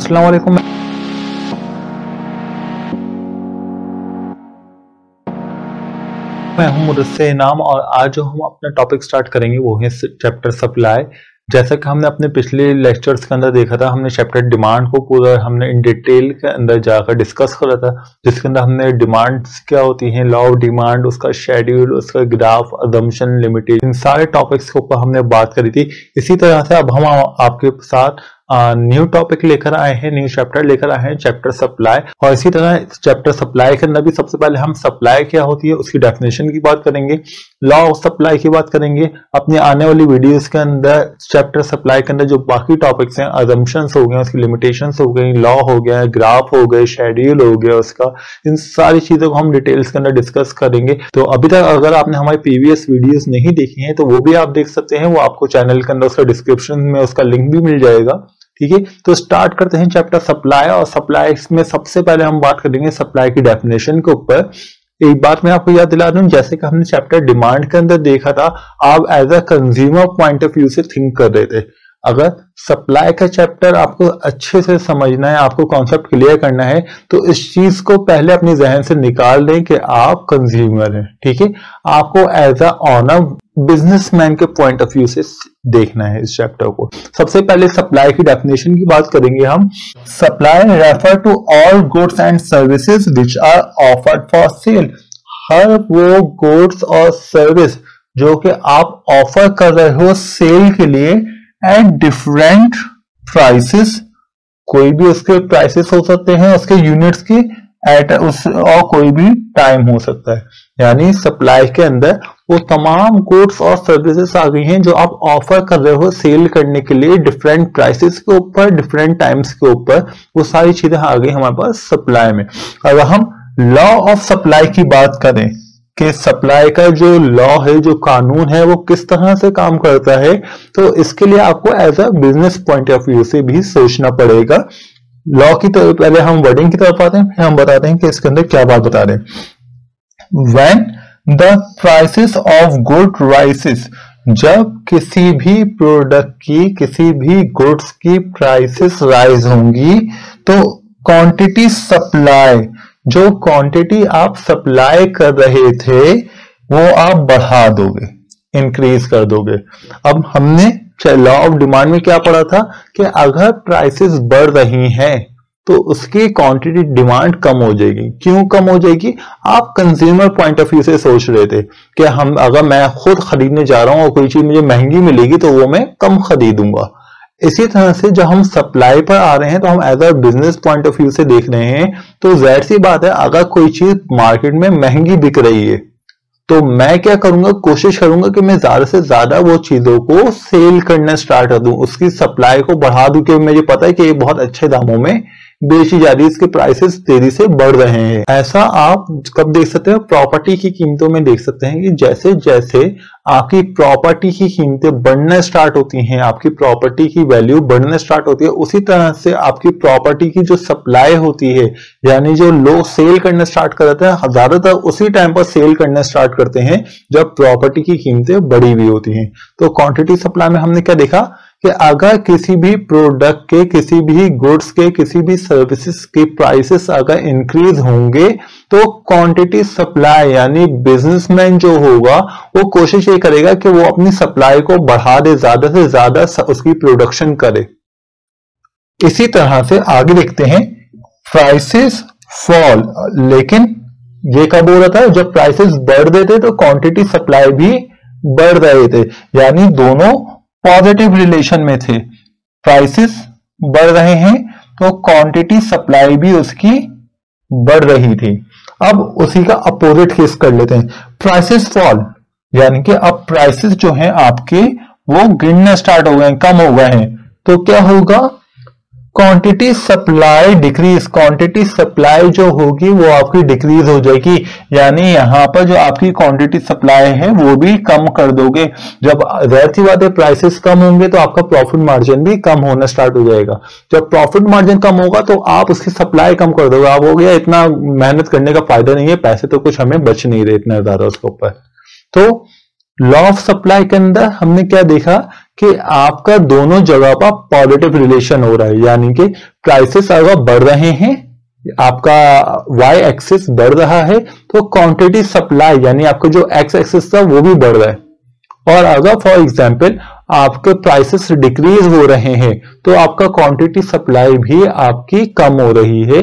अस्सलाम वालेकुम। मैं हूं मुदस्सिर इनाम और आज जो हम अपना टॉपिक स्टार्ट करेंगे वो है चैप्टर सप्लाई। जैसा कि हमने अपने पिछले लेक्चर्स के अंदर देखा था, हमने चैप्टर डिमांड को पूरा हमने इन डिटेल के अंदर जाकर डिस्कस करा था, जिसके अंदर हमने डिमांड्स क्या होती हैं, लॉ ऑफ डिमांड, उसका शेड्यूल, उसका ग्राफ, अजम्पशन, लिमिटेशन, इन सारे टॉपिक्स के ऊपर हमने बात करी थी। इसी तरह से अब हम आपके साथ न्यू टॉपिक लेकर आए हैं, न्यू चैप्टर लेकर आए हैं, चैप्टर सप्लाई। और इसी तरह चैप्टर सप्लाई के अंदर भी सबसे पहले हम सप्लाई क्या होती है उसकी डेफिनेशन की बात करेंगे, लॉ ऑफ सप्लाई की बात करेंगे। अपनी आने वाली वीडियोस के अंदर चैप्टर सप्लाई के अंदर जो बाकी टॉपिक्स हैं, अजम्पशंस हो गए, उसकी लिमिटेशंस हो गई, लॉ हो गया, ग्राफ हो गए, शेड्यूल हो गया उसका, इन सारी चीजों को हम डिटेल्स के अंदर डिस्कस करेंगे। तो अभी तक अगर आपने हमारी प्रीवियस वीडियोस नहीं देखी हैं तो वो भी आप देख सकते हैं, वो आपको चैनल के अंदर उसका डिस्क्रिप्शन में उसका लिंक भी मिल जाएगा। ठीक है, तो स्टार्ट करते हैं चैप्टर सप्लाई। और सप्लाई में सबसे पहले हम बात करेंगे सप्लाई की डेफिनेशन के ऊपर। एक बात मैं आपको याद दिला दूं, जैसे कि हमने चैप्टर डिमांड के अंदर देखा था, आप as a consumer point of view से थिंक कर रहे थे। अगर सप्लाई का चैप्टर आपको अच्छे से समझना है, आपको कॉन्सेप्ट क्लियर करना है, तो इस चीज को पहले अपने जहन से निकाल दें कि आप कंज्यूमर हैं। ठीक है, आपको एज अ ऑनर बिजनेसमैन के पॉइंट ऑफ व्यू से देखना है इस चैप्टर को। सबसे पहले सप्लाई की डेफिनेशन की बात करेंगे हम। Supply refer to all goods and services which are offered for sale. हर वो गुड्स और सर्विस जो कि आप ऑफर कर रहे हो सेल के लिए एट डिफरेंट प्राइसेस, कोई भी उसके प्राइसेस हो सकते हैं, उसके यूनिट्स की एट उस और कोई भी टाइम हो सकता है। यानी सप्लाई के अंदर वो तमाम गुड्स और सर्विसेज आ गई हैं जो आप ऑफर कर रहे हो सेल करने के लिए डिफरेंट प्राइसेस के ऊपर, डिफरेंट टाइम्स के ऊपर, वो सारी चीजें आ गई हमारे पास सप्लाई में। अगर हम लॉ ऑफ सप्लाई की बात करें कि सप्लाई का जो लॉ है, जो कानून है, वो किस तरह से काम करता है, तो इसके लिए आपको as a business point of view से भी सोचना पड़ेगा। लॉ की तरफ पहले हम वर्डिंग की तरफ आते हैं, फिर हम बताते हैं कि इसके अंदर क्या बात बता रहे हैं। When the prices of good राइसेस, जब किसी भी प्रोडक्ट की, किसी भी गुड्स की प्राइसेस राइज होंगी तो क्वांटिटी सप्लाई, जो क्वांटिटी आप सप्लाई कर रहे थे वो आप बढ़ा दोगे, इंक्रीज कर दोगे। अब हमने लॉ ऑफ डिमांड में क्या पढ़ा था कि अगर प्राइसेस बढ़ रही हैं तो उसकी क्वांटिटी डिमांड कम हो जाएगी। क्यों कम हो जाएगी? आप कंज्यूमर पॉइंट ऑफ व्यू से सोच रहे थे कि हम अगर मैं खुद खरीदने जा रहा हूं और कोई चीज मुझे महंगी मिलेगी तो वो मैं कम खरीदूंगा। इसी तरह से जब हम सप्लाई पर आ रहे हैं तो हम as a business point of view से देख रहे हैं, तो जाहिर सी बात है अगर कोई चीज मार्केट में महंगी बिक रही है तो मैं क्या करूंगा, कोशिश करूंगा कि मैं ज्यादा से ज्यादा वो चीजों को सेल करना स्टार्ट कर दूं, उसकी सप्लाई को बढ़ा दूं, क्योंकि मुझे पता है कि ये बहुत अच्छे दामों में बेची जा रही है, इसके प्राइसेस तेजी से बढ़ रहे हैं। ऐसा आप कब देख सकते हैं? प्रॉपर्टी की कीमतों में देख सकते हैं कि जैसे जैसे आपकी प्रॉपर्टी की कीमतें बढ़ना स्टार्ट होती हैं, आपकी प्रॉपर्टी की वैल्यू बढ़ना स्टार्ट होती है, उसी तरह से आपकी प्रॉपर्टी की जो सप्लाई होती है, यानी जो लोग सेल करना स्टार्ट करते हैं, ज्यादातर उसी टाइम पर सेल करना स्टार्ट करते हैं जब प्रॉपर्टी की कीमतें बढ़ी हुई होती हैं। तो क्वांटिटी सप्लाई में हमने क्या देखा कि अगर किसी भी प्रोडक्ट के, किसी भी गुड्स के, किसी भी सर्विसेज के प्राइसेस अगर इंक्रीज होंगे तो क्वांटिटी सप्लाई यानी बिजनेसमैन जो होगा वो कोशिश ये करेगा कि वो अपनी सप्लाई को बढ़ा दे, ज्यादा से ज्यादा उसकी प्रोडक्शन करे। इसी तरह से आगे देखते हैं प्राइसेस फॉल, लेकिन ये कब हो रहा था? जब प्राइसेस बढ़ देते तो क्वांटिटी सप्लाई भी बढ़ रहे थे, यानी दोनों पॉजिटिव रिलेशन में थे। प्राइसेस बढ़ रहे हैं तो क्वांटिटी सप्लाई भी उसकी बढ़ रही थी। अब उसी का अपोजिट केस कर लेते हैं, प्राइसेस फॉल, यानी कि अब प्राइसेस जो हैं आपके वो गिरना स्टार्ट हो गए हैं, कम हो गए हैं, तो क्या होगा? Quantity supply decrease, quantity supply जो होगी वो आपकी डिक्रीज हो जाएगी, यानी यहां पर जो आपकी क्वांटिटी सप्लाई है वो भी कम कर दोगे। जब जाहिर सी बात है प्राइसेस कम होंगे तो आपका प्रॉफिट मार्जिन भी कम होना स्टार्ट हो जाएगा। जब प्रॉफिट मार्जिन कम होगा तो आप उसकी सप्लाई कम कर दोगे, आप हो गया इतना मेहनत करने का फायदा नहीं है, पैसे तो कुछ हमें बच नहीं रहे इतना ज्यादा उसके ऊपर। तो लॉ ऑफ सप्लाई के अंदर हमने क्या देखा कि आपका दोनों जगह पर पॉजिटिव रिलेशन हो रहा है, यानी कि प्राइसेस अगर बढ़ रहे हैं, आपका y एक्सिस बढ़ रहा है तो क्वांटिटी सप्लाई यानी आपका जो x एक्सिस था वो भी बढ़ रहा है। और अगर फॉर एग्जांपल आपके प्राइसेस डिक्रीज हो रहे हैं तो आपका क्वांटिटी सप्लाई भी आपकी कम हो रही है।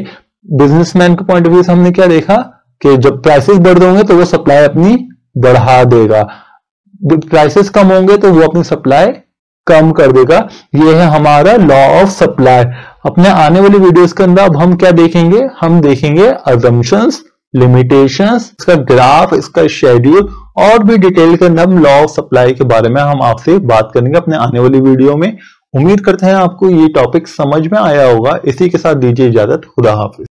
बिजनेसमैन के पॉइंट ऑफ व्यू से हमने क्या देखा कि जब प्राइसेस बढ़ रहे होंगे तो वो सप्लाई अपनी बढ़ा देगा, प्राइसेस कम होंगे तो वो अपनी सप्लाई कम कर देगा। ये है हमारा लॉ ऑफ सप्लाई। अपने आने वाली वीडियोस के अंदर अब हम क्या देखेंगे, हम देखेंगे अजम्पशंस, लिमिटेशंस, इसका ग्राफ, इसका शेड्यूल और भी डिटेल के अंदर हम लॉ ऑफ सप्लाई के बारे में हम आपसे बात करेंगे अपने आने वाली वीडियो में। उम्मीद करते हैं आपको ये टॉपिक समझ में आया होगा। इसी के साथ दीजिए इजाजत, खुदा हाफिज।